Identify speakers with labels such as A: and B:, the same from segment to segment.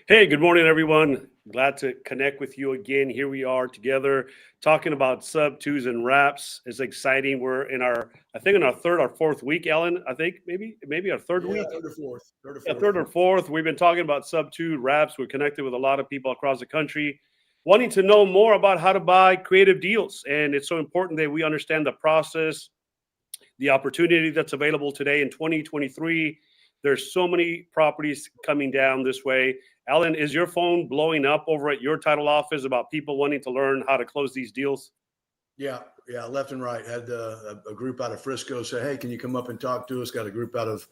A: Hey, good morning, everyone. Glad to connect with you again. Here we are together talking about sub twos and wraps. It's exciting. We're in I think in our third or fourth week, Ellen. I think maybe our third
B: Yeah,
A: week.
B: third or fourth.
A: Yeah, third or fourth. We've been talking about sub two wraps. We're connected with a lot of people across the country wanting to know more about how to buy creative deals. And it's so important that we understand the process, the opportunity that's available today in 2023. There's so many properties coming down this way. Alan, is your phone blowing up over at your title office about people wanting to learn how to close these deals?
B: Yeah, left and right. Had a group out of Frisco say, "Hey, can you come up and talk to us?" Got a group out of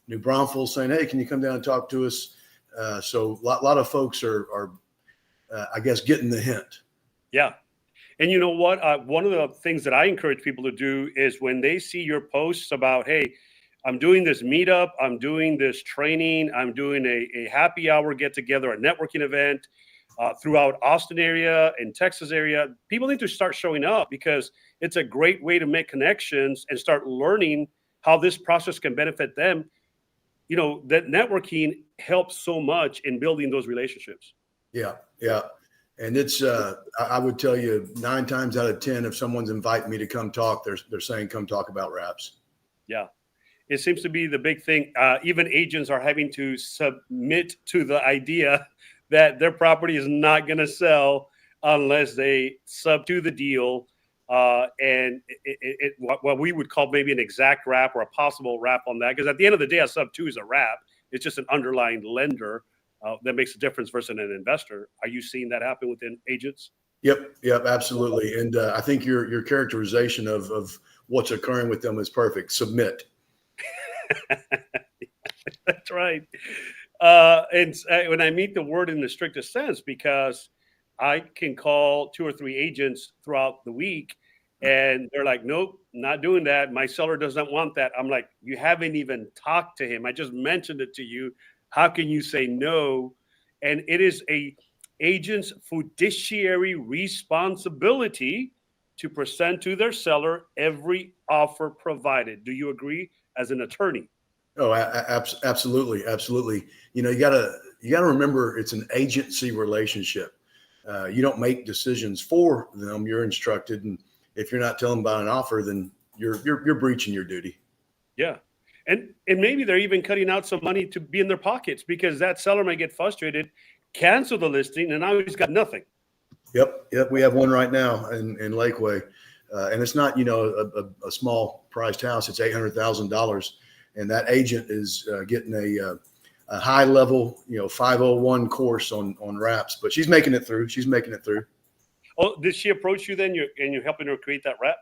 B: New Braunfels saying, "Hey, can you come down and talk to us?" So a lot of folks are I guess, getting the hint.
A: Yeah. And you know what? One of the things that I encourage people to do is when they see your posts about, hey, I'm doing this meetup, I'm doing this training, I'm doing a happy hour get together, a networking event throughout Austin area and Texas area, people need to start showing up because it's a great way to make connections and start learning how this process can benefit them. You know, that networking helps so much in building those relationships.
B: Yeah. And it's I would tell you 9 times out of 10, if someone's inviting me to come talk, they're saying come talk about wraps.
A: Yeah. It seems to be the big thing. Even agents are having to submit to the idea that their property is not going to sell unless they sub to the deal. And what we would call maybe an exact wrap or a possible wrap on that. Because at the end of the day, a sub two is a wrap. It's just an underlying lender that makes a difference versus an investor. Are you seeing that happen within agents?
B: Yep, absolutely. And I think your characterization of what's occurring with them is perfect. Submit.
A: That's right. And when I meet the word in the strictest sense, because I can call 2 or 3 agents throughout the week and they're like, nope, not doing that. My seller doesn't want that. I'm like, you haven't even talked to him. I just mentioned it to you. How can you say no? And it is a agent's fiduciary responsibility to present to their seller every offer provided. Do you agree as an attorney?
B: Oh, absolutely. You know, you gotta remember it's an agency relationship. You don't make decisions for them. You're instructed, and if you're not telling them about an offer, then you're breaching your duty.
A: Yeah. And maybe they're even cutting out some money to be in their pockets because that seller may get frustrated, cancel the listing, and now he's got nothing.
B: Yep. We have one right now in Lakeway, and it's not a small priced house. It's $800,000. And that agent is getting a high level, 501 course on wraps, but she's making it through.
A: Oh, did she approach you then? You're helping her create that wrap?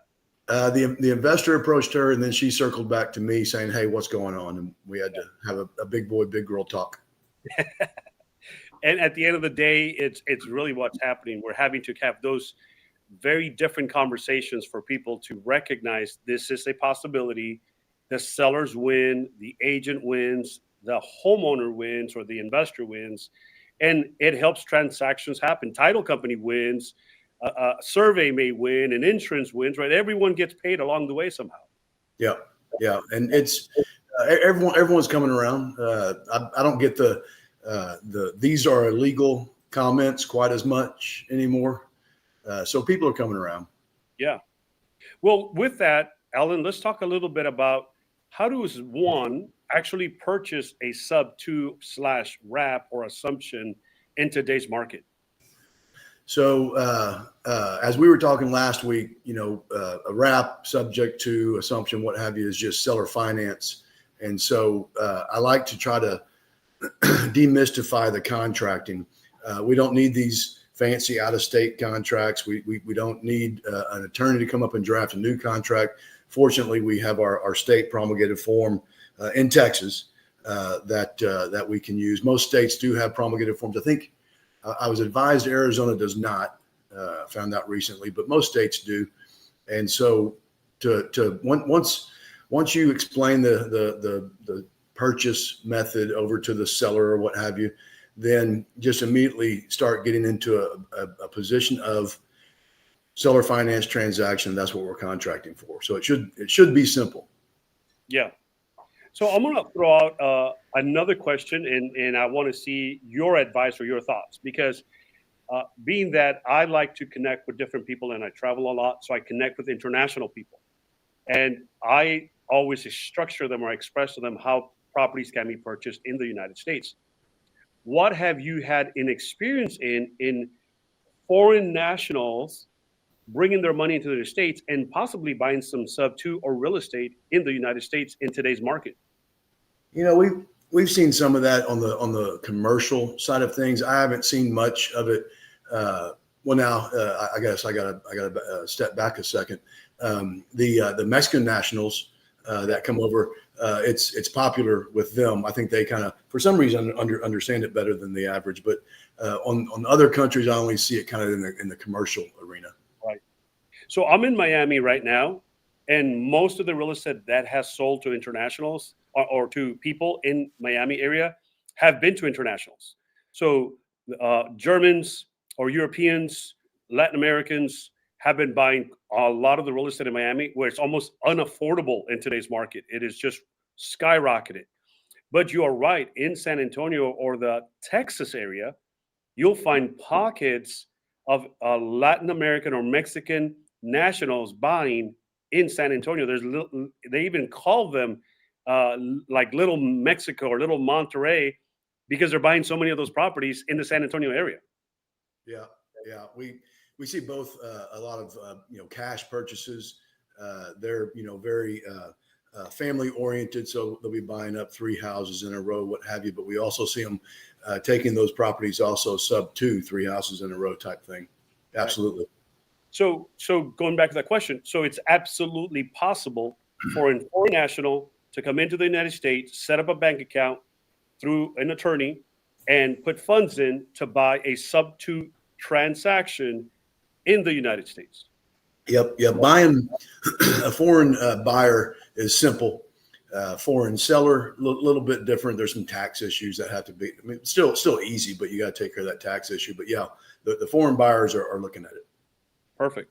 B: The investor approached her, and then she circled back to me saying, "Hey, what's going on?" And we had to have a big boy, big girl talk.
A: And at the end of the day, it's really what's happening. We're having to have those very different conversations for people to recognize this is a possibility. The sellers win, the agent wins, the homeowner wins, or the investor wins, and it helps transactions happen. Title company wins, a survey may win, and insurance wins, right? Everyone gets paid along the way somehow.
B: Yeah, and it's everyone's coming around. I don't get the these are illegal comments quite as much anymore, so people are coming around.
A: Yeah. Well, with that, Alan, let's talk a little bit about how does one actually purchase a sub two / wrap or assumption in today's market?
B: So as we were talking last week, a wrap subject to assumption, what have you, is just seller finance. And so I like to try to demystify the contracting. We don't need these fancy out-of-state contracts. We don't need an attorney to come up and draft a new contract. Fortunately, we have our state promulgated form in Texas that we can use. Most states do have promulgated forms. I think I was advised Arizona does not. Found out recently, but most states do. And so, once you explain the purchase method over to the seller or what have you, then just immediately start getting into a position of seller finance transaction. That's what we're contracting for. So it should be simple.
A: Yeah. So I'm going to throw out another question, and I want to see your advice or your thoughts, because being that I like to connect with different people and I travel a lot, so I connect with international people. And I always structure them or express to them how properties can be purchased in the United States. What have you had in experience in foreign nationals bringing their money into the States and possibly buying some SubTo or real estate in the United States in today's market?
B: You know, we've seen some of that on the commercial side of things. I haven't seen much of it. Well, now I guess I gotta step back a second. The Mexican nationals that come over, it's popular with them. I think they kind of, for some reason, understand it better than the average. But on other countries, I only see it kind of in the commercial arena.
A: Right. So I'm in Miami right now, and most of the real estate that has sold to internationals or to people in Miami area have been to internationals. So Germans or Europeans, Latin Americans have been buying a lot of the real estate in Miami, where it's almost unaffordable in today's market. It is just skyrocketed. But you are right, in San Antonio or the Texas area, you'll find pockets of Latin American or Mexican nationals buying in San Antonio. They even call them like Little Mexico or Little Monterrey, because they're buying so many of those properties in the San Antonio area.
B: Yeah, yeah, we see both a lot of cash purchases. They're very family oriented, so they'll be buying up 3 houses in a row, what have you. But we also see them taking those properties also SubTo, 3 houses in a row type thing. Absolutely.
A: So going back to that question, so it's absolutely possible for a foreign national to come into the United States, set up a bank account through an attorney, and put funds in to buy a SubTo transaction in the United States.
B: Yep. Buying a foreign buyer is simple. Foreign seller, a little bit different. There's some tax issues that have to be. I mean, still easy, but you got to take care of that tax issue. But yeah, the foreign buyers are looking at it.
A: Perfect.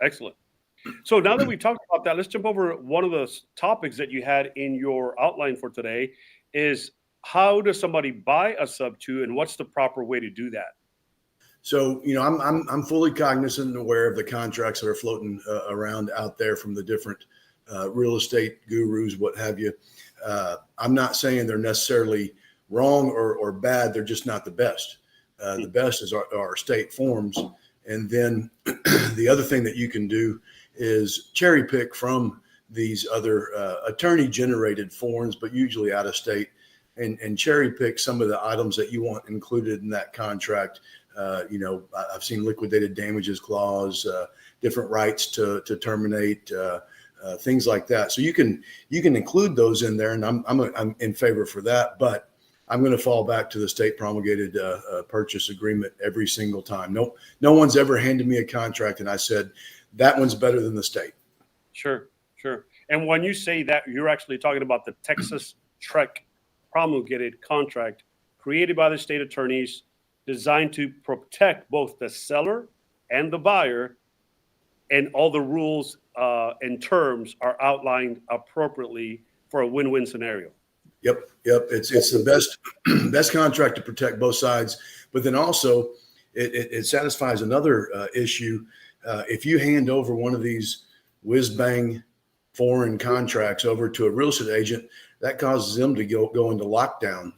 A: Excellent. So now that we've talked about that, let's jump over one of the topics that you had in your outline for today. Is how does somebody buy a SubTo, and what's the proper way to do that?
B: So, I'm fully cognizant and aware of the contracts that are floating around out there from the different real estate gurus, what have you. I'm not saying they're necessarily wrong or bad. They're just not the best. The best is our state forms. And then the other thing that you can do is cherry pick from these other attorney generated forms, but usually out of state, and cherry pick some of the items that you want included in that contract. I've seen liquidated damages clause, different rights to terminate, things like that. So you can include those in there, and I'm in favor for that. But I'm going to fall back to the state promulgated purchase agreement every single time. No one's ever handed me a contract and I said that one's better than the state.
A: Sure. And when you say that, you're actually talking about the Texas TREC promulgated contract created by the state attorneys, designed to protect both the seller and the buyer, and all the rules and terms are outlined appropriately for a win-win scenario.
B: Yep. It's the best contract to protect both sides, but then also it satisfies another issue. If you hand over one of these whiz-bang foreign contracts over to a real estate agent, that causes them to go into lockdown.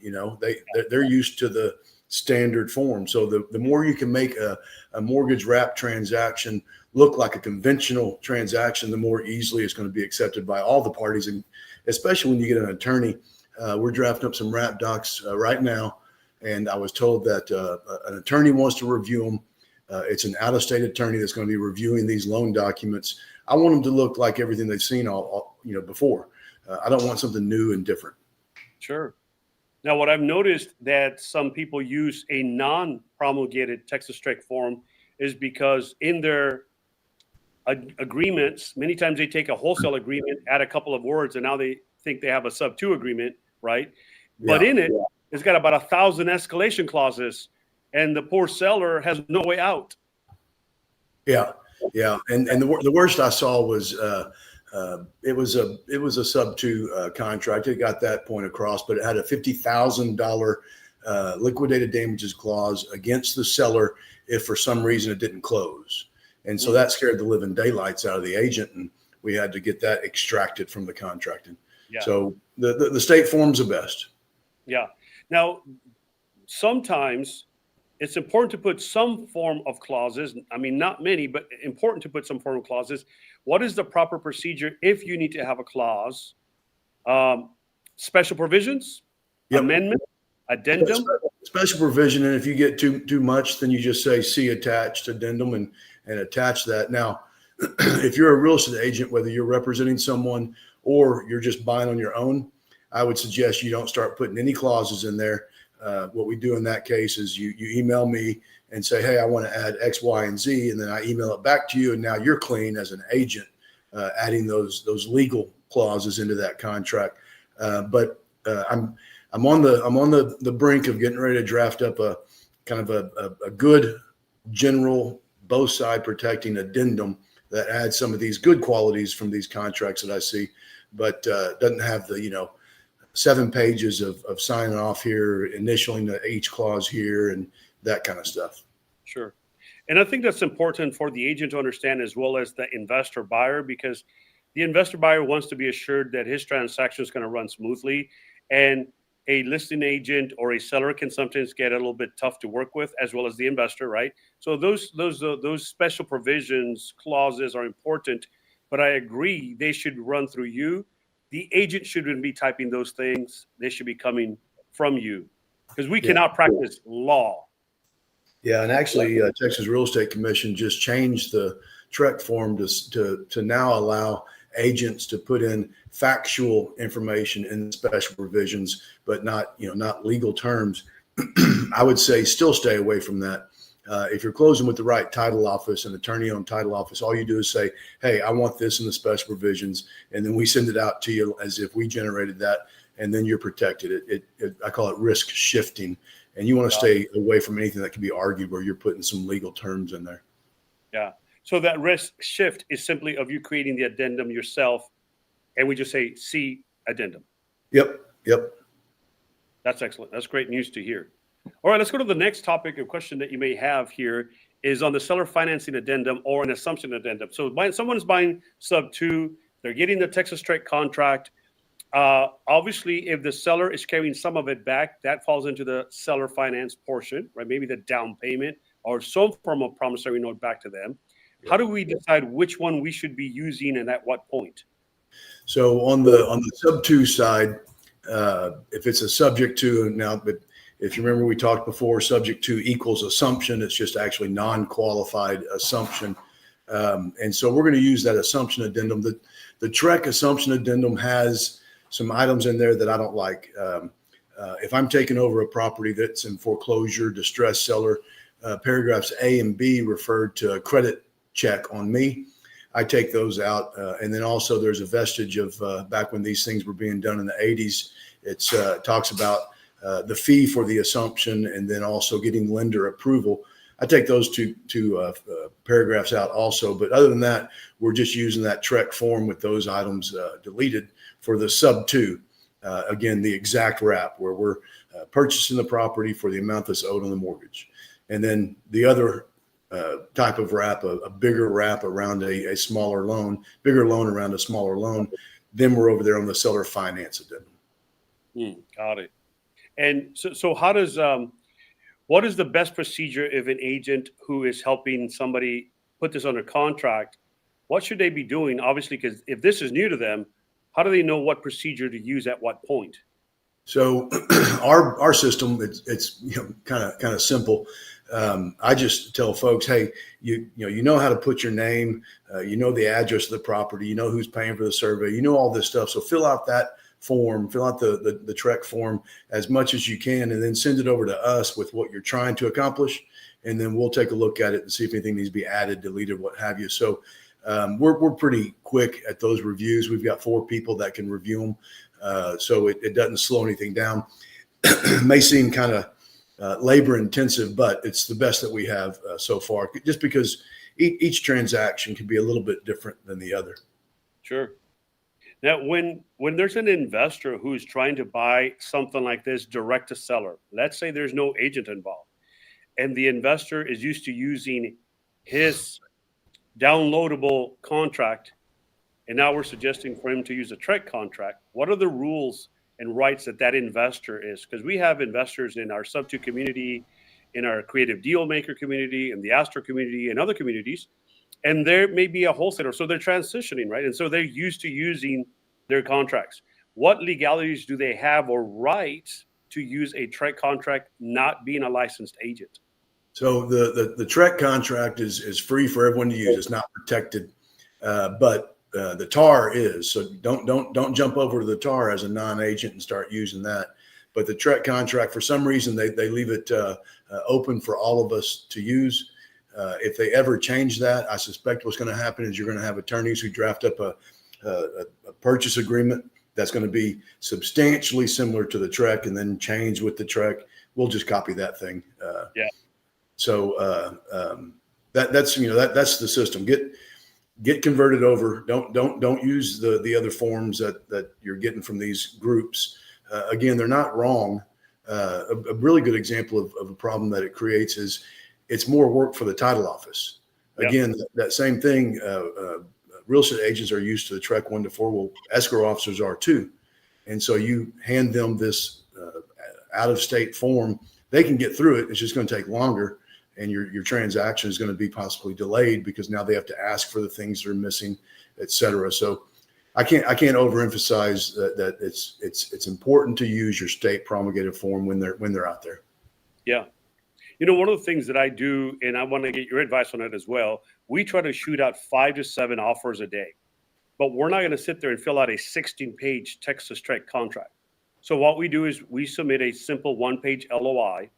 B: They're used to the standard form. So the more you can make a mortgage wrap transaction look like a conventional transaction, the more easily it's going to be accepted by all the parties. And especially when you get an attorney, we're drafting up some wrap docs right now. And I was told that an attorney wants to review them. It's an out-of-state attorney that's going to be reviewing these loan documents. I want them to look like everything they've seen before. I don't want something new and different.
A: Sure. Now, what I've noticed that some people use a non-promulgated Texas TREC form is because in their agreements, many times they take a wholesale agreement, add a couple of words, and now they think they have a SubTo agreement, right? But in it, it's got about 1,000 escalation clauses, and the poor seller has no way out.
B: Yeah. And the worst I saw was It was a SubTo contract. It got that point across, but it had a $50,000 liquidated damages clause against the seller if for some reason it didn't close. And so that scared the living daylights out of the agent, and we had to get that extracted from the contract.
A: Yeah.
B: So the state form's the best.
A: Yeah. Now, sometimes it's important to put some form of clauses. I mean, not many, but important to put some form of clauses. What is the proper procedure if you need to have a clause? Special provisions, amendment, addendum.
B: Special provision, and if you get too much, then you just say see attached addendum and attach that. Now, if you're a real estate agent, whether you're representing someone or you're just buying on your own, I would suggest you don't start putting any clauses in there. What we do in that case is you email me and say, hey, I want to add X, Y, and Z, and then I email it back to you, and now you're clean as an agent, adding those legal clauses into that contract. But I'm on the brink of getting ready to draft up a kind of a good general both side protecting addendum that adds some of these good qualities from these contracts that I see, but doesn't have the 7 pages of signing off here, initialing each clause here, and that kind of stuff.
A: Sure. And I think that's important for the agent to understand, as well as the investor buyer, because the investor buyer wants to be assured that his transaction is going to run smoothly. And a listing agent or a seller can sometimes get a little bit tough to work with, as well as the investor, right? So those special provisions, clauses are important, but I agree they should run through you. The agent shouldn't be typing those things. They should be coming from you, because we cannot practice law.
B: Yeah, and actually, Texas Real Estate Commission just changed the TREC form to now allow agents to put in factual information in special provisions, but not legal terms. I would say still stay away from that. If you're closing with the right title office and attorney-owned title office, all you do is say, hey, I want this in the special provisions, and then we send it out to you as if we generated that, and then you're protected. I call it risk shifting, and you want to stay away from anything that can be argued where you're putting some legal terms in there.
A: Yeah. So that risk shift is simply of you creating the addendum yourself, and we just say, see addendum.
B: Yep.
A: That's excellent. That's great news to hear. All right, let's go to the next topic. A question that you may have here is on the seller financing addendum or an assumption addendum. So someone is buying SubTo, they're getting the Texas TREC contract. Obviously, if the seller is carrying some of it back, that falls into the seller finance portion, right? Maybe the down payment or some form of promissory note back to them. How do we decide which one we should be using and at what point?
B: So on the SubTo side, if it's a subject to now, but if you remember, we talked before, subject to equals assumption. It's just actually non-qualified assumption. And so we're going to use that assumption addendum. The TREC assumption addendum has some items in there that I don't like. If I'm taking over a property that's in foreclosure, distressed seller, paragraphs A and B referred to a credit check on me. I take those out. And then also there's a vestige of back when these things were being done in the 80s. It talks about the fee for the assumption and then also getting lender approval. I take those two paragraphs out also. But other than that, we're just using that TREC form with those items deleted for the SubTo. Again, the exact wrap where we're purchasing the property for the amount that's owed on the mortgage. And then the other type of wrap, a bigger wrap around a smaller loan, bigger loan around a smaller loan. Then we're over there on the seller finance addendum.
A: Got it. And so how does, what is the best procedure if an agent who is helping somebody put this under contract, what should they be doing? Obviously, because if this is new to them, how do they know what procedure to use at what point?
B: So our system, it's kind of simple. I just tell folks, hey, you know how to put your name, the address of the property, who's paying for the survey, all this stuff. So fill out that form, fill out the TREC form as much as you can, and then send it over to us with what you're trying to accomplish. And then we'll take a look at it and see if anything needs to be added, deleted, what have you. So we're pretty quick at those reviews. We've got 4 people that can review them. So it doesn't slow anything down. May seem kind of labor intensive, but it's the best that we have so far, just because each transaction can be a little bit different than the other.
A: Sure. Now, when there's an investor who's trying to buy something like this direct to seller, let's say there's no agent involved, and the investor is used to using his downloadable contract, and now we're suggesting for him to use a TREC contract. What are the rules and rights that investor is? Because we have investors in our SubTo community, in our creative deal maker community, in the Astro community, and other communities, and there may be a wholesaler, so they're transitioning, right? And so they're used to using their contracts. What legalities do they have or rights to use a TREC contract not being a licensed agent?
B: So the TREC contract is free for everyone to use. It's not protected, but the TAR is. So don't jump over to the TAR as a non-agent and start using that. But the TREC contract, for some reason, they leave it open for all of us to use. If they ever change that, I suspect what's going to happen is you're going to have attorneys who draft up a purchase agreement that's going to be substantially similar to the TREC and then change with the TREC. We'll just copy that thing.
A: Yeah.
B: So that's that's the system. Get converted over. Don't use the other forms that you're getting from these groups. Again, they're not wrong. A really good example of a problem that it creates is it's more work for the title office. Again, that same thing. Real estate agents are used to the TREC 1 to 4. Well, escrow officers are too. And so you hand them this out-of-state form. They can get through it. It's just going to take longer. And your transaction is going to be possibly delayed because now they have to ask for the things that are missing, et cetera. So I can't overemphasize that it's important to use your state promulgated form when they're out there.
A: Yeah. One of the things that I do, and I want to get your advice on it as well, we try to shoot out 5 to 7 offers a day, but we're not going to sit there and fill out a 16-page Texas TREC contract. So what we do is we submit a simple 1-page LOI.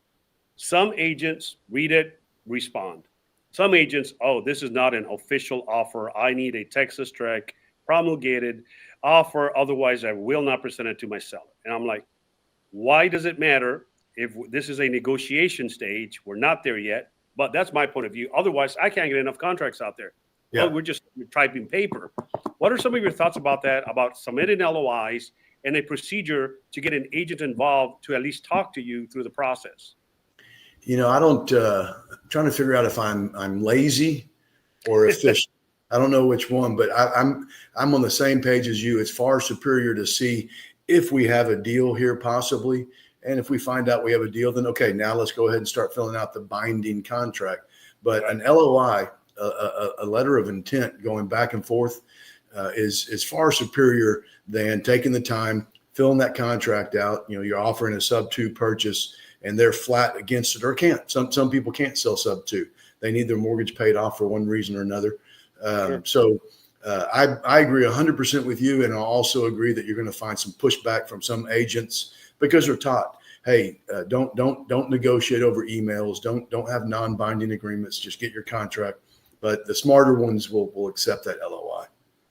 A: Some agents read it, respond. Some agents, oh, this is not an official offer. I need a Texas TREC promulgated offer. Otherwise, I will not present it to my seller. And I'm like, why does it matter if this is a negotiation stage? We're not there yet, but that's my point of view. Otherwise, I can't get enough contracts out there. Yeah. Well, we're just typing paper. What are some of your thoughts about that, about submitting LOIs and a procedure to get an agent involved to at least talk to you through the process?
B: I don't. I'm trying to figure out if I'm lazy or efficient. I don't know which one, but I'm on the same page as you. It's far superior to see if we have a deal here possibly, and if we find out we have a deal, then okay, now let's go ahead and start filling out the binding contract. But an LOI, a letter of intent, going back and forth, is far superior than taking the time, filling that contract out. You're offering a SubTo purchase, and they're flat against it or can't. Some people can't sell SubTo. They need their mortgage paid off for one reason or another. Sure. So I agree 100% with you. And I also agree that you're going to find some pushback from some agents because they're taught, hey, don't negotiate over emails. Don't have non-binding agreements. Just get your contract. But the smarter ones will accept that LOI.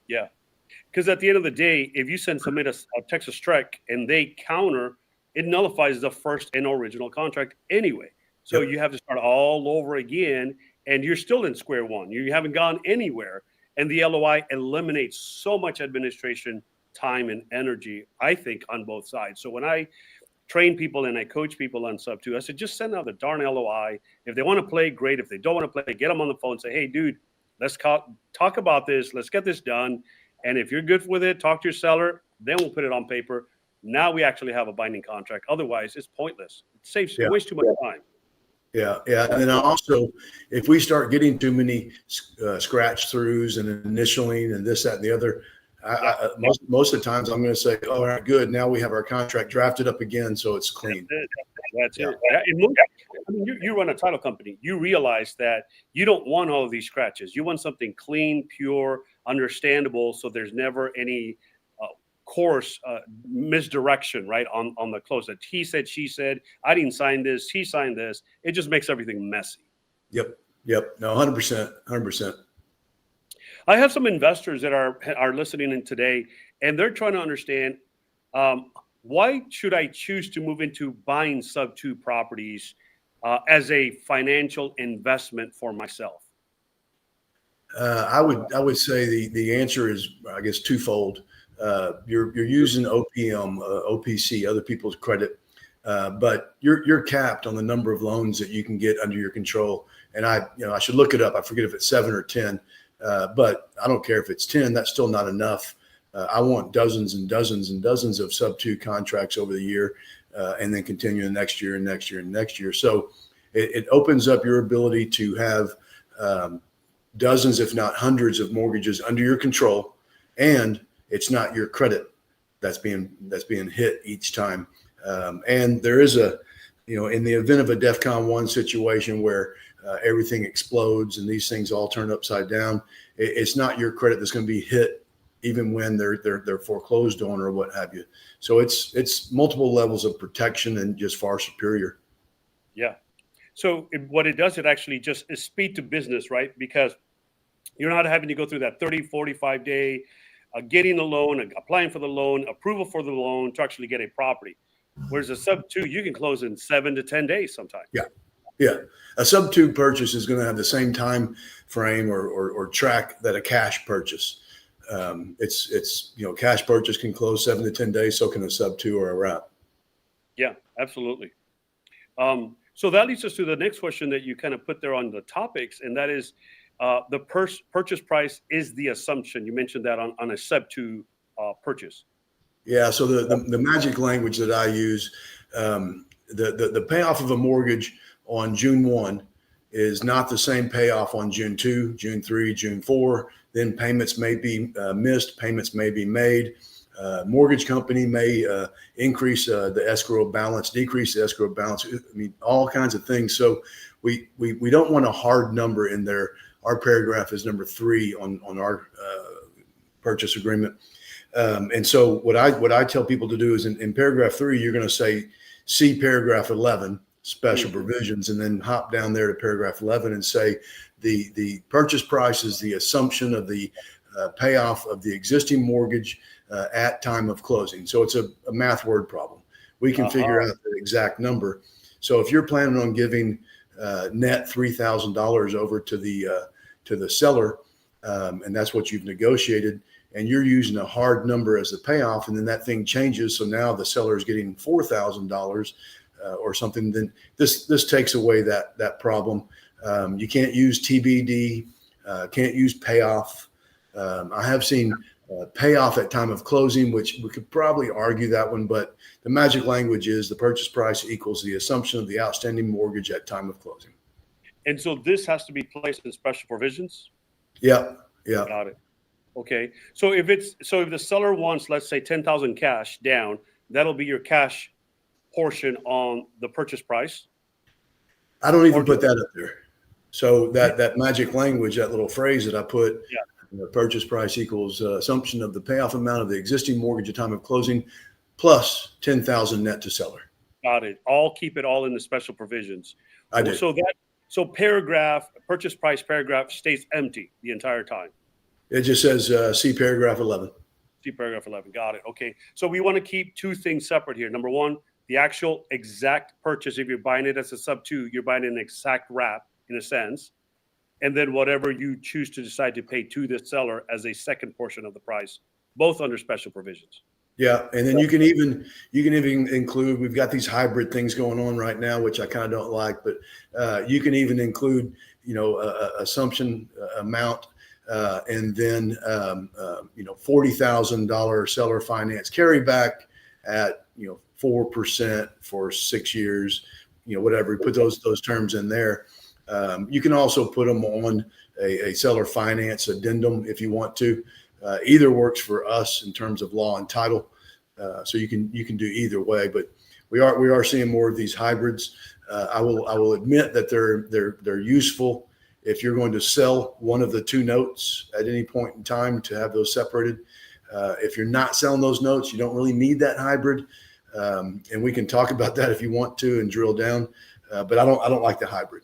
A: Yeah. Because at the end of the day, if you submit a Texas TREC and they counter, it nullifies the first and original contract anyway. So you have to start all over again, and you're still in square one. You haven't gone anywhere. And the LOI eliminates so much administration time and energy, I think, on both sides. So when I train people and I coach people on SubTo, I said, just send out the darn LOI. If they want to play, great. If they don't want to play, get them on the phone and say, hey, dude, let's talk about this. Let's get this done. And if you're good with it, talk to your seller. Then we'll put it on paper. Now we actually have a binding contract. Otherwise, it's pointless. It saves waste too much time.
B: Yeah. And then also, if we start getting too many scratch throughs and initialing and this, that, and the other, most of the times I'm going to say, oh, all right, good. Now we have our contract drafted up again, so it's clean.
A: That's it. I mean, you run a title company. You realize that you don't want all of these scratches. You want something clean, pure, understandable, so there's never any course misdirection, right, on the close. That he said, she said, I didn't sign this, he signed this. It just makes everything messy. Yep.
B: No, 100%.
A: I have some investors that are listening in today, and they're trying to understand why should I choose to move into buying SubTo properties as a financial investment for myself?
B: I would say the answer is, I guess, twofold. you're using OPM, OPC, other people's credit, but you're capped on the number of loans that you can get under your control. And I should look it up. I forget if it's 7 or 10, but I don't care if it's 10. That's still not enough. I want dozens and dozens and dozens of SubTo contracts over the year, and then continue the next year and next year and next year. So it opens up your ability to have dozens, if not hundreds, of mortgages under your control, and it's not your credit that's being hit each time. And there is in the event of a DEFCON 1 situation where everything explodes and these things all turn upside down, it's not your credit that's going to be hit, even when they're foreclosed on or what have you. So it's multiple levels of protection and just far superior.
A: Yeah. So what it does, it actually just is speed to business, right? Because you're not having to go through that 30, 45 day getting the loan, applying for the loan, approval for the loan to actually get a property. Whereas a SubTo, you can close in 7 to 10 days sometimes.
B: Yeah. A SubTo purchase is going to have the same time frame or track that a cash purchase. It's cash purchase can close 7 to 10 days. So can a SubTo or a wrap.
A: Yeah, absolutely. So that leads us to the next question that you kind of put there on the topics, and that is the purchase price is the assumption. You mentioned that on a SubTo purchase.
B: Yeah. So the magic language that I use, the payoff of a mortgage on June 1 is not the same payoff on June 2, June 3, June 4. Then payments may be missed, payments may be made. Mortgage company may increase the escrow balance, decrease the escrow balance. I mean, all kinds of things. So we don't want a hard number in there. Our paragraph is number 3 on our purchase agreement. And so what I tell people to do is in paragraph 3, you're going to say, see paragraph 11, special provisions, and then hop down there to paragraph 11 and say the purchase price is the assumption of the payoff of the existing mortgage at time of closing. So it's a math word problem. We can figure out the exact number. So if you're planning on giving net $3,000 over to the seller, and that's what you've negotiated, and you're using a hard number as the payoff, and then that thing changes, so now the seller is getting $4,000 or something, then this takes away that problem. You can't use TBD, can't use payoff. I have seen payoff at time of closing, which we could probably argue that one, but the magic language is the purchase price equals the assumption of the outstanding mortgage at time of closing.
A: And so this has to be placed in special provisions?
B: Yeah.
A: Got it. Okay. So if the seller wants, let's say, 10,000 cash down, that'll be your cash portion on the purchase price?
B: I don't even put that up there. So that magic language, that little phrase that I put, the purchase price equals assumption of the payoff amount of the existing mortgage at time of closing plus 10,000 net to seller.
A: Got it. Keep it all in the special provisions.
B: I do.
A: So purchase price paragraph stays empty the entire time.
B: It just says see paragraph 11.
A: See paragraph 11. Got it. Okay. So we want to keep 2 things separate here. Number 1, the actual exact purchase. If you're buying it as a SubTo, you're buying an exact wrap in a sense. And then whatever you choose to decide to pay to the seller as a second portion of the price, both under special provisions. Yeah.
B: And then you can even include, we've got these hybrid things going on right now, which I kind of don't like, but you can even include, assumption amount, and then, $40,000 seller finance carryback at, 4% for 6 years, whatever, put those terms in there. You can also put them on a seller finance addendum if you want to. Either works for us in terms of law and title. So you can do either way, but we are seeing more of these hybrids. I will admit that they're useful if you're going to sell one of the 2 notes at any point in time to have those separated. If you're not selling those notes, you don't really need that hybrid. And we can talk about that if you want to and drill down. But I don't like the hybrid.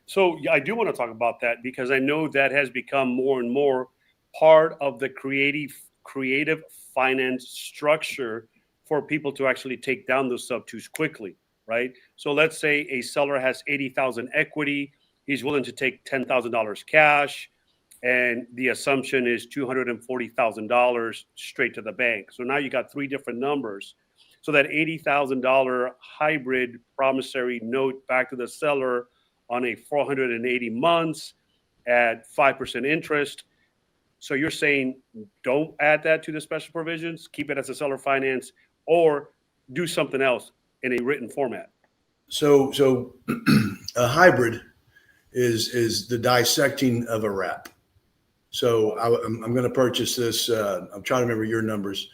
A: So I do want to talk about that because I know that has become more and more part of the creative finance structure for people to actually take down those SubTos quickly, right? So let's say a seller has 80,000 equity. He's willing to take $10,000 cash. and the assumption is $240,000 straight to the bank. So now you got three different numbers. So that $80,000 hybrid promissory note back to the seller on a 480 months at 5% interest. So you're saying don't add that to the special provisions, keep it as a seller finance, or do something else in a written format.
B: So a hybrid is the dissecting of a wrap. So I'm going to purchase this. I'm trying to remember your numbers.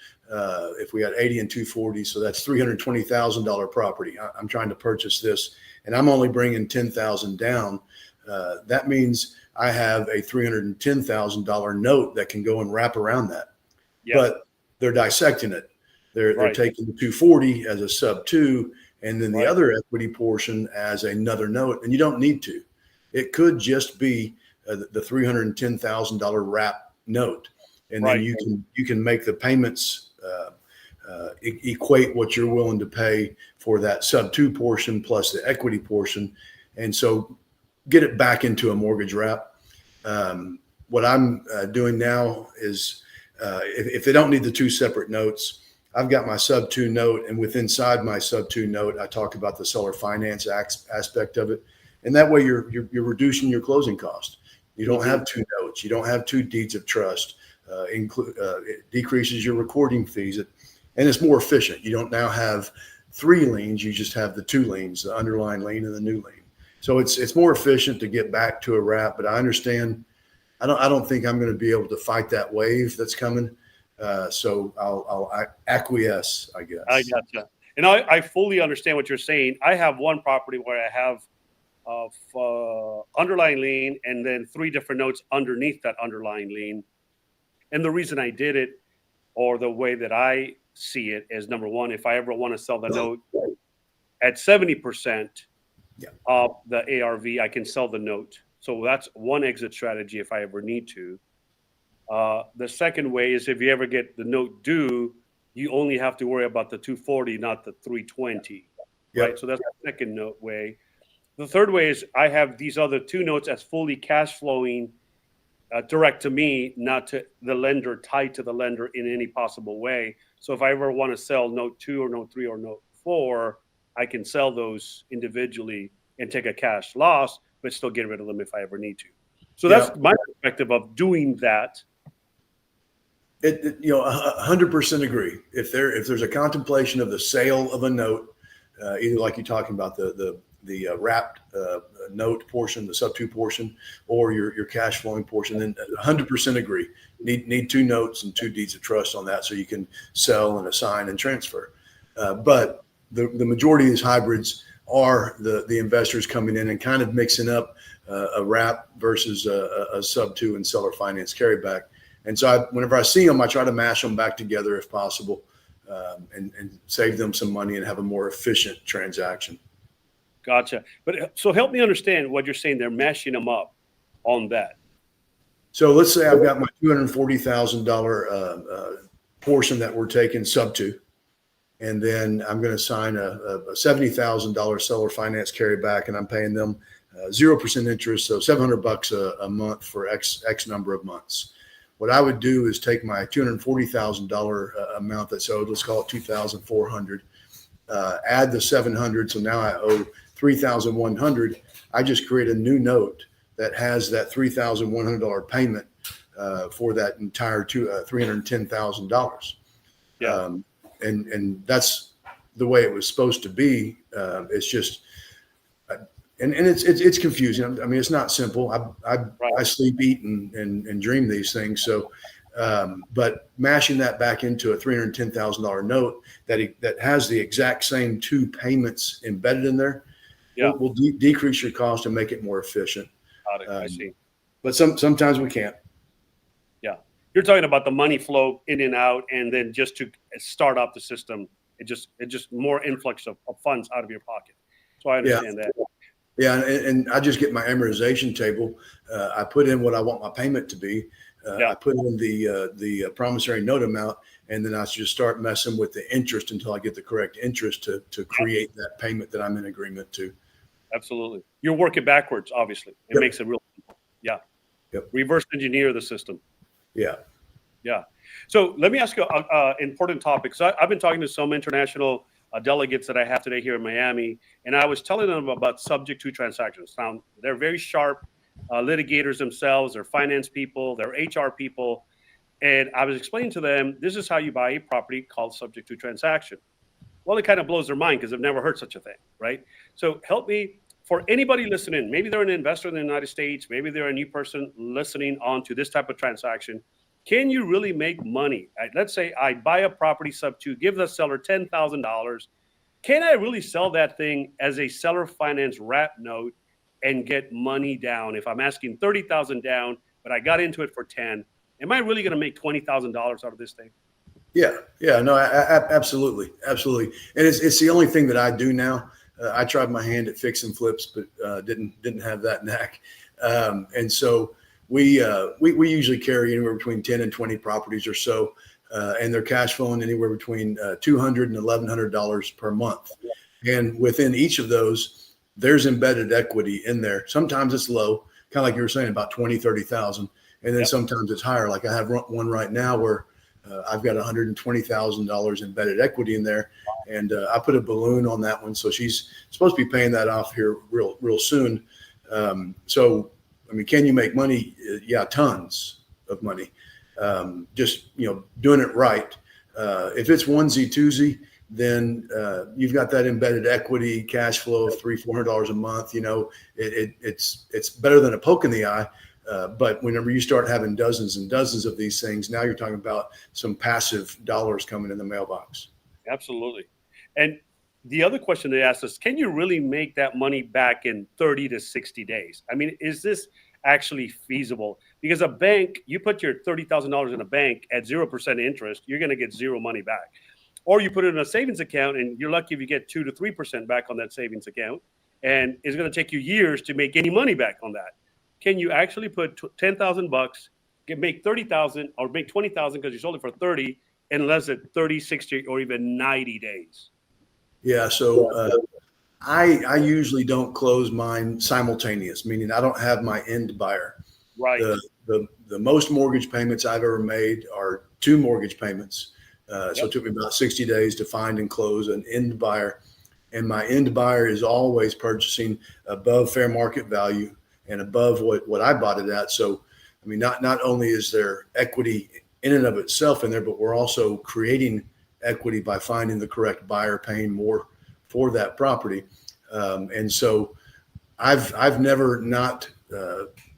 B: If we had 80 and 240, so that's $320,000 property. I'm trying to purchase this, and I'm only bringing 10,000 down. That means I have a $310,000 note that can go and wrap around that. Yep. But they're dissecting it. They're taking the 240 as a SubTo, and then the other equity portion as another note. And you don't need to. It could just be the $310,000 wrap note, and then you can make the payments equate what you're willing to pay for that SubTo portion plus the equity portion, and so get it back into a mortgage wrap. What I'm doing now is if they don't need the two separate notes, I've got my SubTo note, and inside my SubTo note, I talk about the seller finance aspect of it, and that way you're reducing your closing cost. You don't have two notes. You don't have two deeds of trust. It decreases your recording fees, and it's more efficient. You don't now have three liens. You just have the two liens, the underlying lien and the new lien. So it's more efficient to get back to a wrap. But I understand. I don't think I'm going to be able to fight that wave that's coming. So I'll acquiesce, I guess.
A: I gotcha. And I fully understand what you're saying. I have one property where I have underlying lien and then three different notes underneath that underlying lien. And the reason I did it, or the way that I see it, is number one, if I ever want to sell the note at 70% of the ARV, I can sell the note. So that's one exit strategy if I ever need to. The second way is if you ever get the note due, you only have to worry about the 240, not the 320. Right? So that's the second note way. The third way is I have these other two notes as fully cash flowing direct to me, not to the lender, tied to the lender in any possible way. So if I ever want to sell note 2 or note 3 or note 4, I can sell those individually and take a cash loss, but still get rid of them if I ever need to. So that's my perspective of doing that.
B: 100% agree. If there's a contemplation of the sale of a note, either like you're talking about the wrapped note portion, the SubTo portion, or your cash flowing portion, then 100% agree. Need two notes and two deeds of trust on that so you can sell and assign and transfer. But the majority of these hybrids are the investors coming in and kind of mixing up a wrap versus a SubTo and seller finance carryback. And so whenever I see them, I try to mash them back together if possible, and save them some money and have a more efficient transaction.
A: Gotcha. But so help me understand what you're saying. They're mashing them up on that.
B: So let's say I've got my $240,000 portion that we're taking SubTo, and then I'm going to sign a $70,000 seller finance carryback, and I'm paying them 0% interest, so $700 a month for X number of months. What I would do is take my $240,000 amount that's owed, let's call it $2,400, add the $700, so now I owe $3,100. I just create a new note that has that $3,100 payment for that entire $310,000. And that's the way it was supposed to be. It's just, and it's confusing. I mean, it's not simple. I sleep, eat, and dream these things. So, but mashing that back into a $310,000 note that has the exact same two payments embedded in there will decrease your cost and make it more efficient.
A: I see.
B: But sometimes we can't.
A: Yeah. You're talking about the money flow in and out, and then just to start up the system, it just more influx of funds out of your pocket. So I understand that.
B: Yeah, and I just get my amortization table. I put in what I want my payment to be. I put in the promissory note amount, and then I just start messing with the interest until I get the correct interest to create that payment that I'm in agreement to.
A: Absolutely. You're working backwards, obviously. It makes it real simple. Yeah.
B: Yep.
A: Reverse engineer the system.
B: Yeah.
A: Yeah. So let me ask you an important topic. So I've been talking to some international delegates that I have today here in Miami, and I was telling them about subject to transactions. Now, they're very sharp litigators themselves. They're finance people. They're HR people. And I was explaining to them, this is how you buy a property called subject to transaction. Well, it kind of blows their mind because they've never heard such a thing, right? So help me, for anybody listening, maybe they're an investor in the United States, maybe they're a new person listening on to this type of transaction. Can you really make money? Let's say I buy a property SubTo, give the seller $10,000. Can I really sell that thing as a seller finance wrap note and get money down? If I'm asking 30,000 down, but I got into it for 10, am I really going to make $20,000 out of this thing?
B: Yeah. Yeah. No, absolutely. Absolutely. And it's the only thing that I do now. I tried my hand at fix and flips, but didn't have that knack. And so we usually carry anywhere between 10 and 20 properties or so. And they're cash flowing anywhere between $200 and $1,100 per month. And within each of those, there's embedded equity in there. Sometimes it's low, kind of like you were saying, about 20, 30,000. And then sometimes it's higher. Like I have one right now where I've got $120,000 embedded equity in there. And I put a balloon on that one. So she's supposed to be paying that off here real soon. So, I mean, can you make money? Yeah, tons of money. Just, doing it right. If it's onesie, twosie, then you've got that embedded equity cash flow of $300-400 a month. It's better than a poke in the eye. But whenever you start having dozens and dozens of these things, now you're talking about some passive dollars coming in the mailbox.
A: Absolutely. And the other question they asked us, can you really make that money back in 30 to 60 days? I mean, is this actually feasible? Because a bank, you put your $30,000 in a bank at 0% interest, you're going to get zero money back. Or you put it in a savings account and you're lucky if you get 2 to 3% back on that savings account. And it's going to take you years to make any money back on that. Can you actually put $10,000, make 30,000 or make 20,000 because you sold it for 30 in less than 30, 60, or even 90 days?
B: Yeah. So I usually don't close mine simultaneous, meaning I don't have my end buyer.
A: Right.
B: The most mortgage payments I've ever made are 2 mortgage payments. So it took me about 60 days to find and close an end buyer. And my end buyer is always purchasing above fair market value and above what I bought it at. So, I mean, not only is there equity in and of itself in there, but we're also creating equity by finding the correct buyer, paying more for that property. And so I've never not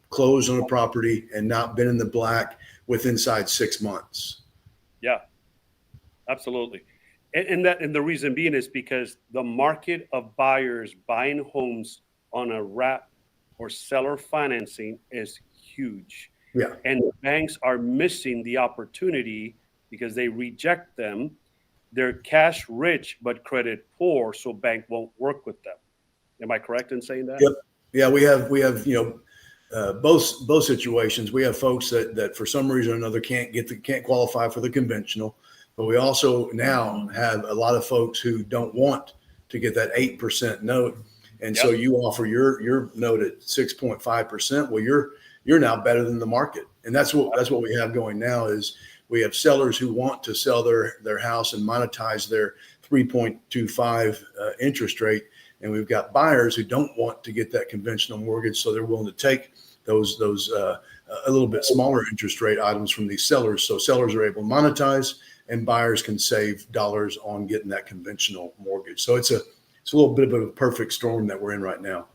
B: closed on a property and not been in the black inside 6 months.
A: Yeah, absolutely. And the reason being is because the market of buyers buying homes on a wrap or seller financing is huge.
B: Yeah.
A: And banks are missing the opportunity because they reject them. They're cash rich, but credit poor. So bank won't work with them. Am I correct in saying that?
B: Yep. Yeah. We have, both situations. We have folks that for some reason or another can't qualify for the conventional, but we also now have a lot of folks who don't want to get that 8% note. And so you offer your note at 6.5%. Well, you're now better than the market. And that's what we have going now is we have sellers who want to sell their house and monetize their 3.25 interest rate. And we've got buyers who don't want to get that conventional mortgage. So they're willing to take those a little bit smaller interest rate items from these sellers. So sellers are able to monetize and buyers can save dollars on getting that conventional mortgage. So it's a little bit of a perfect storm that we're in right now.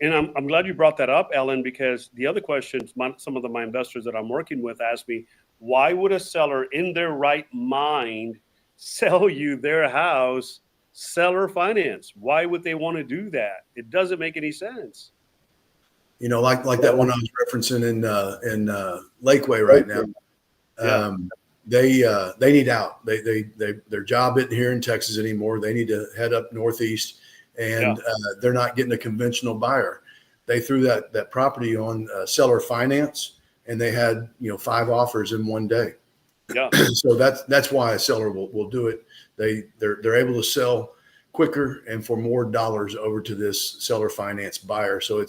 A: And I'm glad you brought that up, Ellen, because the other questions, some of my investors that I'm working with asked me, why would a seller in their right mind sell you their house seller finance? Why would they want to do that? It doesn't make any sense.
B: Like that one I was referencing in Lakeway right now. They need out. Their job isn't here in Texas anymore. They need to head up northeast, and they're not getting a conventional buyer. They threw that property on seller finance, and they had 5 offers in one day.
A: Yeah.
B: So that's why a seller will do it. They're able to sell quicker and for more dollars over to this seller finance buyer. So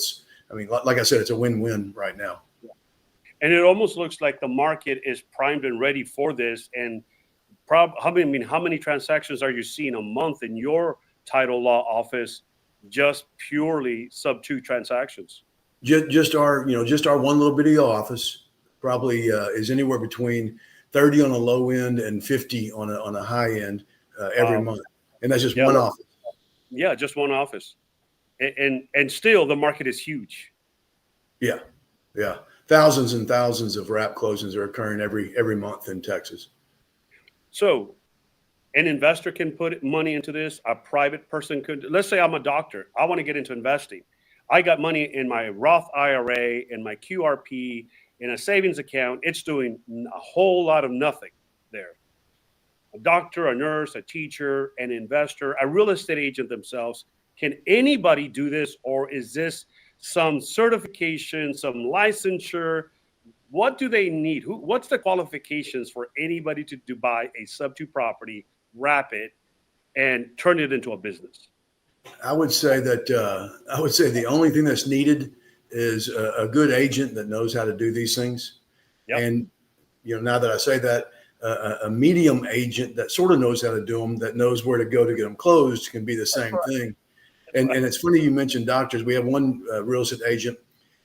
B: like I said, it's a win-win right now.
A: And it almost looks like the market is primed and ready for this. And how many transactions are you seeing a month in your title law office? Just purely SubTo transactions.
B: Just our one little bitty office probably is anywhere between 30 on a low end and 50 on a high end every month, and that's just one office.
A: Yeah, just one office, and still the market is huge.
B: Yeah, thousands and thousands of wrap closings are occurring every month in Texas.
A: So an investor can put money into this. A private person could. Let's say I'm a doctor. I want to get into investing. I got money in my Roth IRA, in my QRP, in a savings account. It's doing a whole lot of nothing there. A doctor, a nurse, a teacher, an investor, a real estate agent themselves. Can anybody do this, or is this some certification, some licensure? What do they need? What's the qualifications for anybody to buy a SubTo property, wrap it, and turn it into a business?
B: I would say the only thing that's needed is a good agent that knows how to do these things.
A: Yep.
B: And now that I say that, a medium agent that sort of knows how to do them, that knows where to go to get them closed, can be the same thing. And it's funny you mentioned doctors. We have one real estate agent,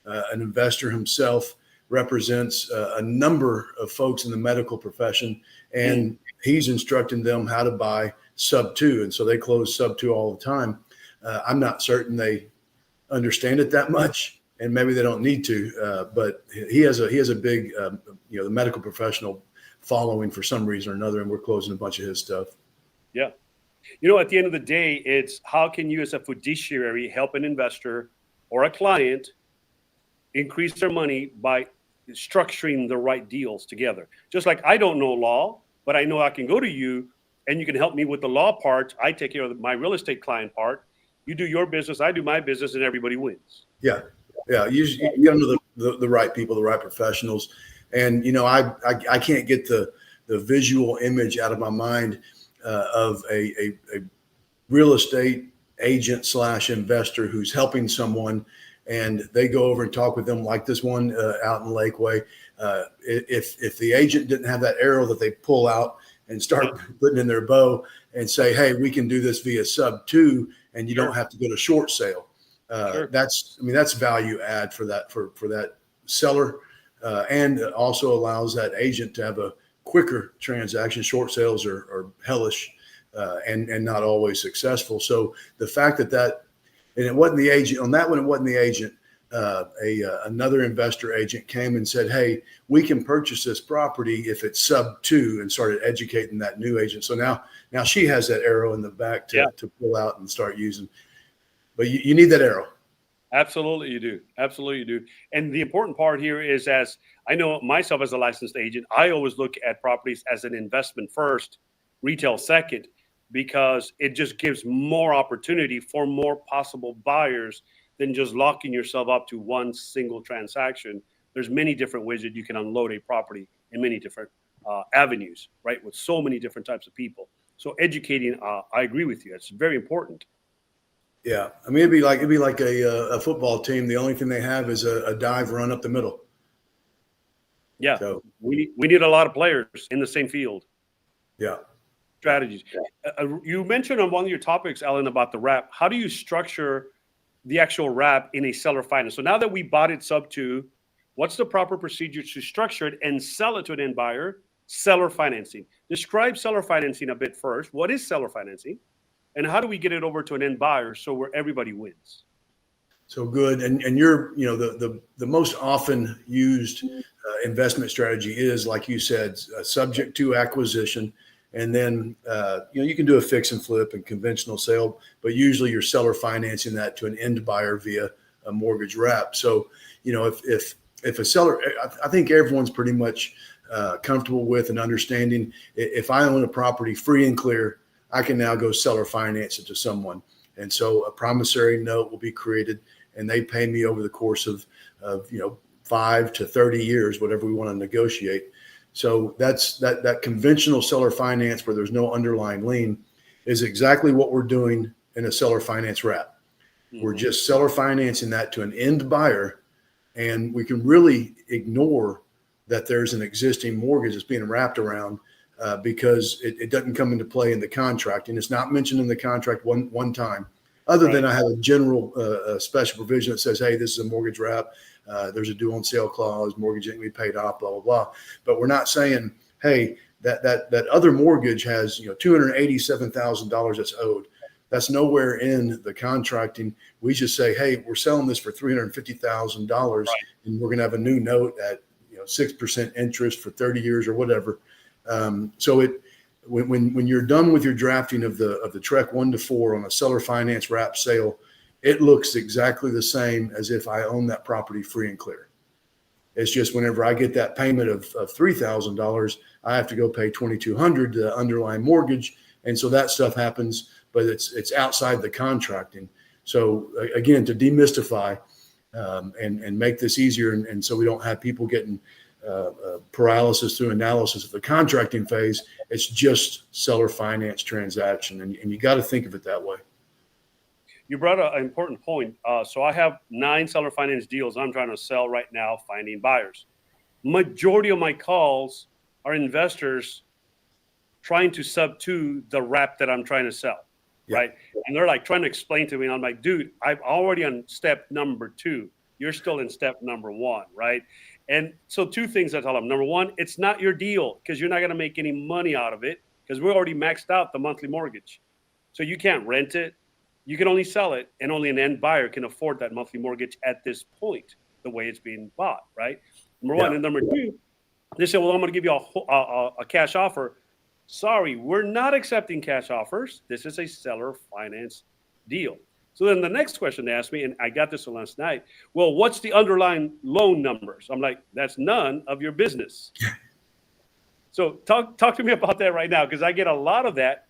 B: an investor himself, represents a number of folks in the medical profession, and he's instructing them how to buy SubTo, and so they close SubTo all the time. I'm not certain they understand it that much, and maybe they don't need to. But he has a big, the medical professional following for some reason or another, and we're closing a bunch of his stuff.
A: Yeah. At the end of the day, it's how can you as a fiduciary help an investor or a client increase their money by structuring the right deals together. Just like I don't know law, but I know I can go to you and you can help me with the law part. I take care of my real estate client part. You do your business, I do my business, and everybody wins.
B: Yeah. You got to know the right people, the right professionals. And, I can't get the visual image out of my mind of a real estate agent / investor who's helping someone, and they go over and talk with them like this one out in Lakeway. If the agent didn't have that arrow that they pull out and start putting in their bow and say, hey, we can do this via SubTo, and you don't have to go to short sale. That's value add for that seller, and it also allows that agent to have a quicker transaction. Short sales are hellish and not always successful. So the fact that and it wasn't the agent on that one, it wasn't the agent. Another investor agent came and said, hey, we can purchase this property if it's SubTo, and started educating that new agent. So now she has that arrow in the back to pull out and start using. But you need that arrow.
A: Absolutely, you do. Absolutely, you do. And the important part here is, as I know myself as a licensed agent, I always look at properties as an investment first, retail second, because it just gives more opportunity for more possible buyers than just locking yourself up to one single transaction. There's many different ways that you can unload a property in many different avenues, right? With so many different types of people. So educating, I agree with you. It's very important.
B: Yeah, I mean, it'd be like a football team. The only thing they have is a dive run up the middle.
A: Yeah, so we need a lot of players in the same field.
B: Yeah,
A: strategies. You mentioned on one of your topics, Alan, about the wrap. How do you structure the actual wrap in a seller finance? So now that we bought it SubTo, what's the proper procedure to structure it and sell it to an end buyer? Seller financing. Describe seller financing a bit first. What is seller financing? And how do we get it over to an end buyer so where everybody wins?
B: So good. And you're, the most often used investment strategy is, like you said, subject to acquisition. And then, you can do a fix and flip and conventional sale, but usually you're seller financing that to an end buyer via a mortgage wrap. So, if a seller, I think everyone's pretty much comfortable with and understanding, if I own a property free and clear, I can now go seller finance it to someone. And so a promissory note will be created, and they pay me over the course of 5 to 30 years, whatever we want to negotiate. So that's that conventional seller finance where there's no underlying lien is exactly what we're doing in a seller finance wrap. Mm-hmm. We're just seller financing that to an end buyer, and we can really ignore that there's an existing mortgage that's being wrapped around because it doesn't come into play in the contract, and it's not mentioned in the contract one time, other than I have a general special provision that says, hey, this is a mortgage wrap. There's a due on sale clause, mortgage ain't gonna be paid off, blah, blah, blah. But we're not saying, hey, that other mortgage has, $287,000 that's owed. That's nowhere in the contracting. We just say, hey, we're selling this for $350,000, and we're going to have a new note at 6% interest for 30 years or whatever. So when you're done with your drafting of the TREC 1 to 4 on a seller finance wrap sale, it looks exactly the same as if I own that property free and clear. It's just whenever I get that payment of $3,000, I have to go pay $2,200 to the underlying mortgage, and so that stuff happens. But it's outside the contracting. So again, to demystify and make this easier, and so we don't have people getting paralysis through analysis of the contracting phase, it's just seller finance transaction, and you got to think of it that way.
A: You brought an important point. So I have 9 seller finance deals I'm trying to sell right now, finding buyers. Majority of my calls are investors trying to SubTo the wrap that I'm trying to sell. Yeah. Right. And they're like trying to explain to me, and I'm like, dude, I'm already on step number 2. You're still in step number 1. Right. And so 2 things I tell them. Number 1, it's not your deal because you're not going to make any money out of it because we're already maxed out the monthly mortgage. So you can't rent it. You can only sell it, and only an end buyer can afford that monthly mortgage at this point, the way it's being bought. Right. Number 1. And number 2, they say, well, I'm going to give you a cash offer. Sorry, we're not accepting cash offers. This is a seller finance deal. So then the next question they asked me, and I got this one last night, well, what's the underlying loan numbers? I'm like, that's none of your business. So talk to me about that right now, because I get a lot of that,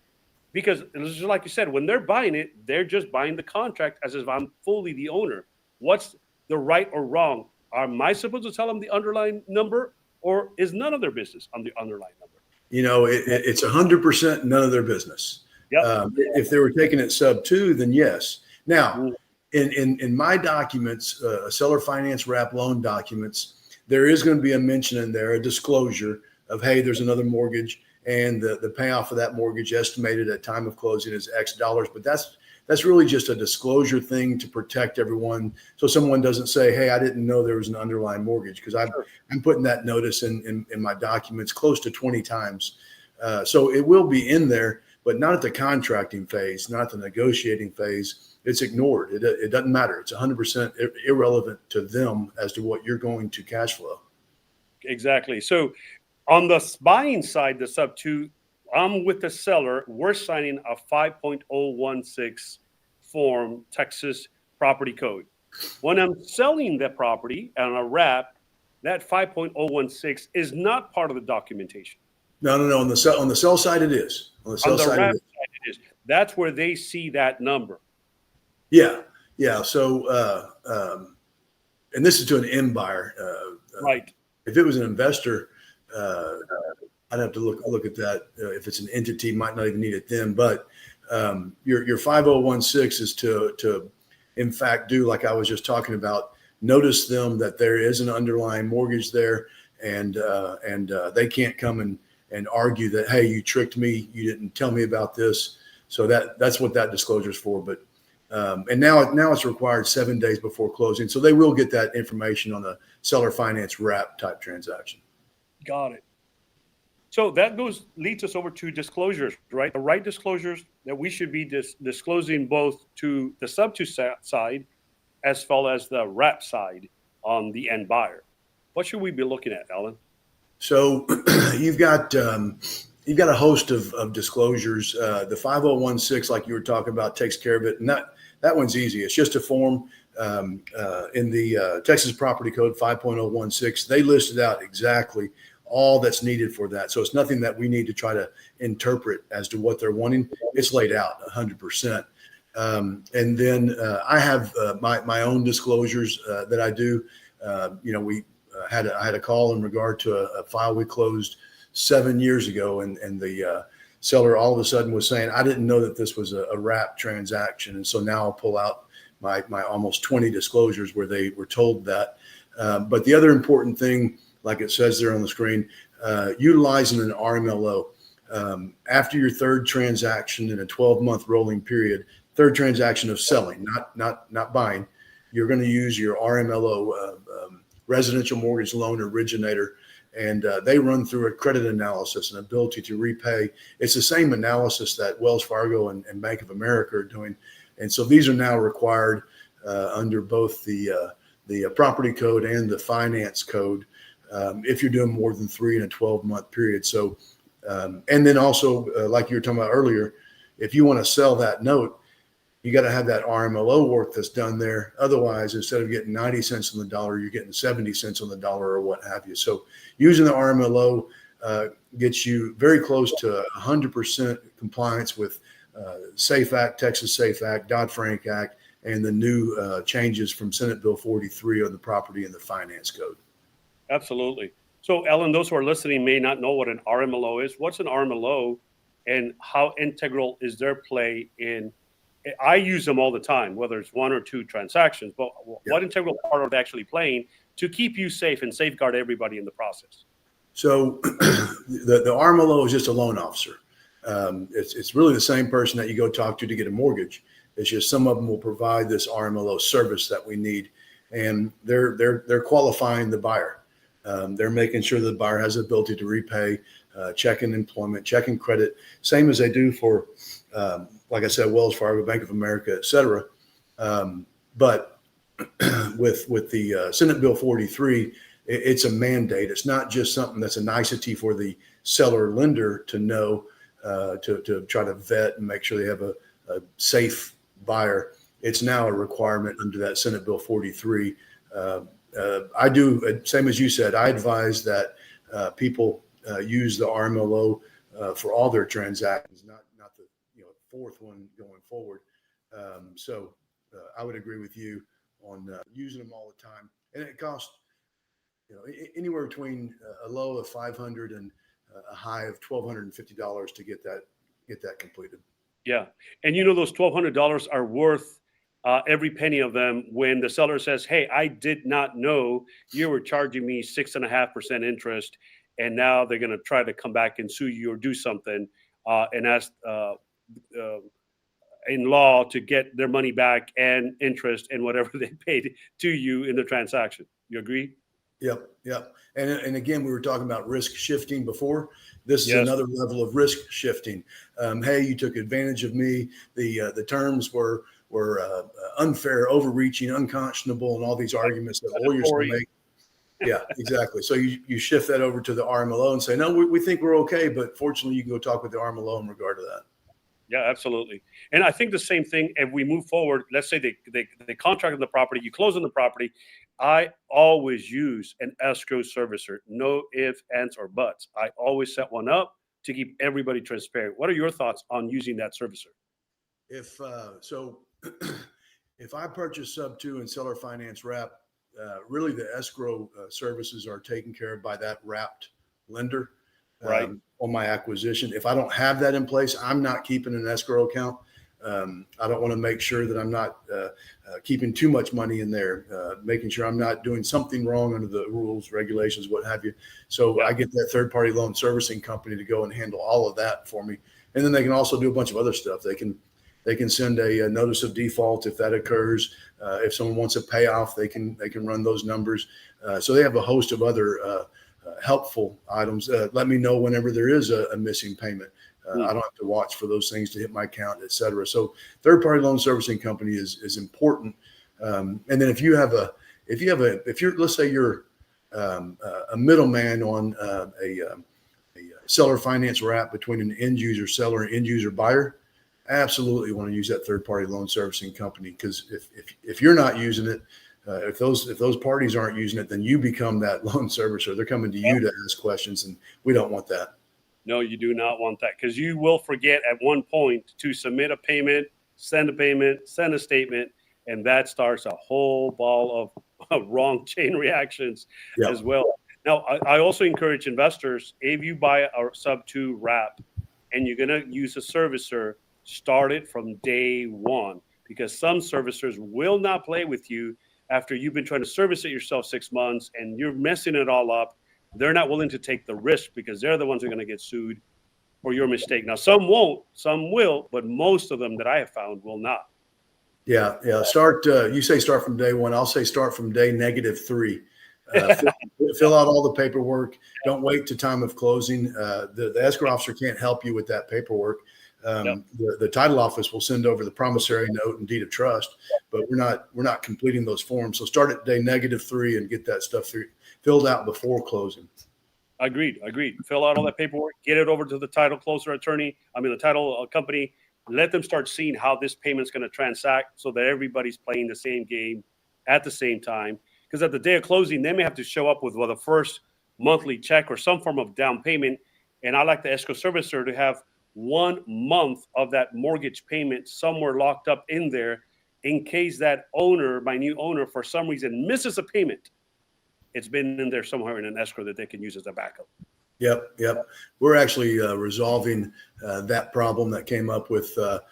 A: because just like you said, when they're buying it, they're just buying the contract as if I'm fully the owner. What's the right or wrong? Am I supposed to tell them the underlying number, or is none of their business on the underlying number?
B: It's 100% none of their business. Yep. If they were taking it SubTo, then yes. Now, in my documents, seller finance wrap loan documents, there is going to be a mention in there, a disclosure of, hey, there's another mortgage, and the payoff of that mortgage estimated at time of closing is X dollars. But that's really just a disclosure thing to protect everyone, so someone doesn't say, hey, I didn't know there was an underlying mortgage, because I'm putting that notice in my documents close to 20 times. So it will be in there, but not at the contracting phase, not the negotiating phase. It's ignored. It doesn't matter. It's 100% irrelevant to them as to what you're going to cash flow.
A: Exactly. So on the buying side, the SubTo, I'm with the seller. We're signing a 5.016 form, Texas property code. When I'm selling the property on a wrap, that 5.016 is not part of the documentation.
B: No. On the sell side, it is. On the sell side,
A: it is. That's where they see that number.
B: Yeah. So, and this is to an end buyer.
A: Right.
B: If it was an investor, I'd have to look at that. If it's an entity, might not even need it then. But your 5016 is to in fact do, like I was just talking about, notice them that there is an underlying mortgage there, and they can't come and argue that, hey, you tricked me, you didn't tell me about this. So that's what that disclosure is for. But and now it's required 7 days before closing, so they will get that information on a seller finance wrap type transaction.
A: Got it. So that leads us over to disclosures, right? The right disclosures that we should be disclosing both to the SubTo side as well as the wrap side on the end buyer. What should we be looking at, Alan?
B: So you've got a host of disclosures. The 5016, like you were talking about, takes care of it, and that one's easy. It's just a form in the Texas Property Code 5.016. They listed out exactly all that's needed for that. So it's nothing that we need to try to interpret as to what they're wanting. It's laid out 100%. And then I have my own disclosures that I do. I had a call in regard to a file we closed 7 years ago, and the seller all of a sudden was saying, I didn't know that this was a wrap transaction. And so now I'll pull out my almost 20 disclosures where they were told that. But the other important thing, like it says there on the screen, utilizing an RMLO. After your third transaction in a 12-month rolling period, third transaction of selling, not buying, you're going to use your RMLO, residential mortgage loan originator, and they run through a credit analysis and ability to repay. It's the same analysis that Wells Fargo and Bank of America are doing, and so these are now required under both the property code and the finance code if you're doing more than 3 in a 12-month period. So, and then also, like you were talking about earlier, if you want to sell that note, you got to have that RMLO work that's done there. Otherwise, instead of getting 90 cents on the dollar, you're getting 70 cents on the dollar or what have you. So using the RMLO gets you very close to 100% compliance with SAFE Act, Texas SAFE Act, Dodd-Frank Act, and the new changes from Senate Bill 43 on the property and the finance code.
A: Absolutely. So, Ellen, those who are listening may not know what an RMLO is. What's an RMLO, and how integral is their play in? I use them all the time, whether it's 1 or 2 transactions. But what integral part are they actually playing to keep you safe and safeguard everybody in the process?
B: So, the RMLO is just a loan officer. It's really the same person that you go talk to get a mortgage. It's just some of them will provide this RMLO service that we need, and they're qualifying the buyer. They're making sure the buyer has the ability to repay, checking employment, checking credit, same as they do for, like I said, Wells Fargo, Bank of America, et cetera. But with the Senate Bill 43, it's a mandate. It's not just something that's a nicety for the seller lender to know, to try to vet and make sure they have a safe buyer. It's now a requirement under that Senate Bill 43. I do, same as you said, I advise that people use the RMLO for all their transactions, not the fourth one going forward. So I would agree with you on using them all the time, and it costs anywhere between a low of $500 and a high of $1,250 to get that completed.
A: Yeah, and those $1,200 are worth every penny of them when the seller says, "Hey, I did not know you were charging me 6.5% interest," and now they're going to try to come back and sue you or do something and ask in law to get their money back and interest and whatever they paid to you in the transaction. You agree?
B: Yep. And again, we were talking about risk shifting before. This is
A: Yes.
B: another level of risk shifting. Hey, you took advantage of me. The terms were unfair, overreaching, unconscionable, and all these arguments that lawyers can make. Yeah, exactly. So you shift that over to the RMLO and say, no, we think we're okay, but fortunately, you can go talk with the RMLO in regard to that. Yeah,
A: absolutely. And I think the same thing, if we move forward, let's say they contract on the property, you close on the property. I always use an escrow servicer. No ifs, ands, or buts. I always set one up to keep everybody transparent. What are your thoughts on using that servicer?
B: If I purchase SubTo and seller finance wrap, really the escrow services are taken care of by that wrapped lender.
A: Right.
B: On my acquisition. If I don't have that in place, I'm not keeping an escrow account. I don't want to make sure that I'm not keeping too much money in there, making sure I'm not doing something wrong under the rules, regulations, what have you. So I get that third-party loan servicing company to go and handle all of that for me. And then they can also do a bunch of other stuff. They can send a notice of default if that occurs. If someone wants a payoff, they can run those numbers. So they have a host of other helpful items. Let me know whenever there is a missing payment. I don't have to watch for those things to hit my account, et cetera. So third-party loan servicing company is important. And then if let's say you're a middleman on a seller finance wrap between an end user seller and end user buyer, absolutely want to use that third-party loan servicing company, because if you're not using it, if those parties aren't using it, then you become that loan servicer. They're coming to you to ask questions, and we don't want that.
A: No, you do not want that, because you will forget at one point to submit a payment, send a statement, and that starts a whole ball of wrong chain reactions as well. Now, I also encourage investors, if you buy a SubTo wrap and you're going to use a servicer, start it from day one, because some servicers will not play with you after you've been trying to service it yourself 6 months and you're messing it all up. they're not willing to take the risk because they're the ones who are going to get sued for your mistake. Now, some won't, some will, but most of them that I have found will not.
B: Yeah. Start. You say start from day one. I'll say start from day -3. Fill out all the paperwork. Don't wait to time of closing. The escrow officer can't help you with that paperwork. The title office will send over the promissory note and deed of trust, but we're not completing those forms. So start at day -3 and get that stuff filled out before closing.
A: Agreed. Fill out all that paperwork, get it over to the title the title company. Let them start seeing how this payment's going to transact so that everybody's playing the same game at the same time. Because at the day of closing, they may have to show up with the first monthly check or some form of down payment. And I like the escrow servicer to have 1 month of that mortgage payment somewhere locked up in there in case that owner, my new owner, for some reason misses a payment. It's been in there somewhere in an escrow that they can use as a backup.
B: Yep. We're actually resolving that problem that came up with the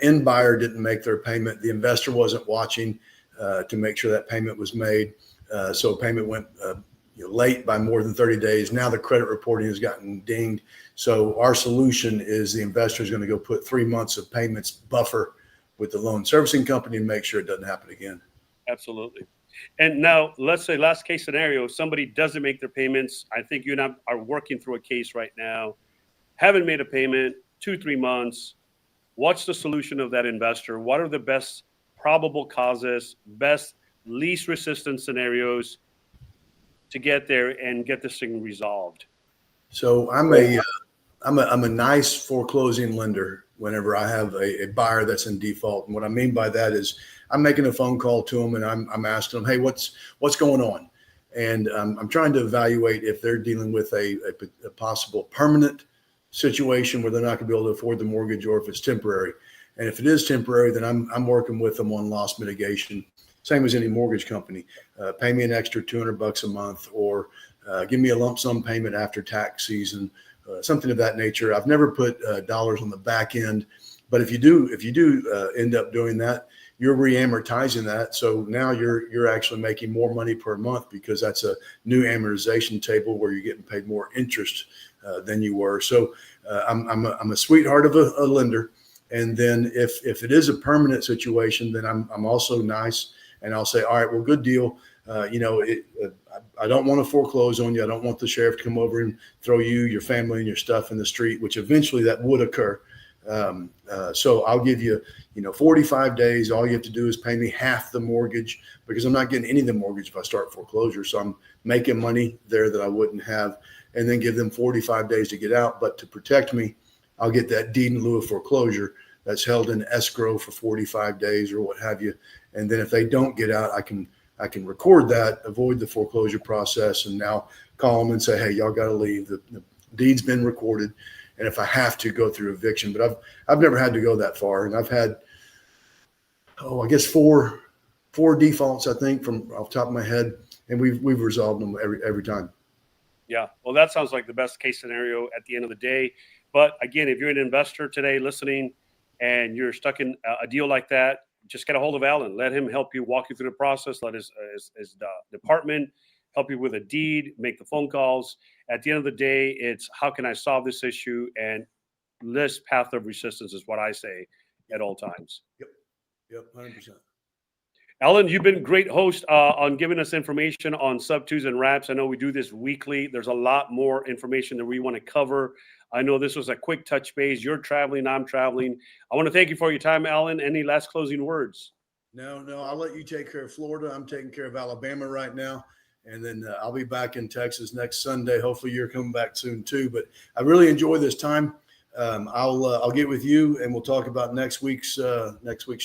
B: end buyer didn't make their payment. The investor wasn't watching to make sure that payment was made. So payment went late by more than 30 days. Now the credit reporting has gotten dinged. So our solution is the investor is going to go put 3 months of payments buffer with the loan servicing company and make sure it doesn't happen again.
A: Absolutely. And now let's say last case scenario, somebody doesn't make their payments. I think you and I are working through a case right now, haven't made a payment, 2-3 months. What's the solution of that investor? What are the best probable causes, best least resistance scenarios to get there and get this thing resolved?
B: So I'm a nice foreclosing lender whenever I have a buyer that's in default. And what I mean by that is I'm making a phone call to them and I'm asking them, hey, what's going on? And I'm trying to evaluate if they're dealing with a possible permanent situation where they're not going to be able to afford the mortgage, or if it's temporary. And if it is temporary, then I'm working with them on loss mitigation. Same as any mortgage company. Pay me an extra $200 a month, or give me a lump sum payment after tax season, something of that nature. I've never put dollars on the back end, but if you do end up doing that, you're re-amortizing that. So now you're actually making more money per month because that's a new amortization table where you're getting paid more interest than you were. So I'm a sweetheart of a lender. And then if it is a permanent situation, then I'm also nice, and I'll say, all right, well, good deal. I don't want to foreclose on you. I don't want the sheriff to come over and throw you, your family, and your stuff in the street, which eventually that would occur. So I'll give you, 45 days. All you have to do is pay me half the mortgage, because I'm not getting any of the mortgage if I start foreclosure. So I'm making money there that I wouldn't have, and then give them 45 days to get out. But to protect me, I'll get that deed in lieu of foreclosure that's held in escrow for 45 days or what have you. And then if they don't get out, I can record that, avoid the foreclosure process, and now call them and say, hey, y'all got to leave. The deed's been recorded. And if I have to, go through eviction. But I've never had to go that far. And I've had, I guess four defaults, I think, from off the top of my head. And we've resolved them every time.
A: Yeah. Well, that sounds like the best case scenario at the end of the day. But again, if you're an investor today listening and you're stuck in a deal like that, just get a hold of Alan. Let him help you, walk you through the process. Let his department help you with a deed, make the phone calls. At the end of the day, it's how can I solve this issue? And this path of resistance is what I say at all times.
B: Yep, 100%.
A: Alan, you've been a great host on giving us information on SubTos and wraps. I know we do this weekly. There's a lot more information that we want to cover. I know this was a quick touch base. You're traveling, I'm traveling. I want to thank you for your time, Alan. Any last closing words?
B: No, I'll let you take care of Florida. I'm taking care of Alabama right now. And then I'll be back in Texas next Sunday. Hopefully you're coming back soon too. But I really enjoy this time. I'll get with you and we'll talk about next week's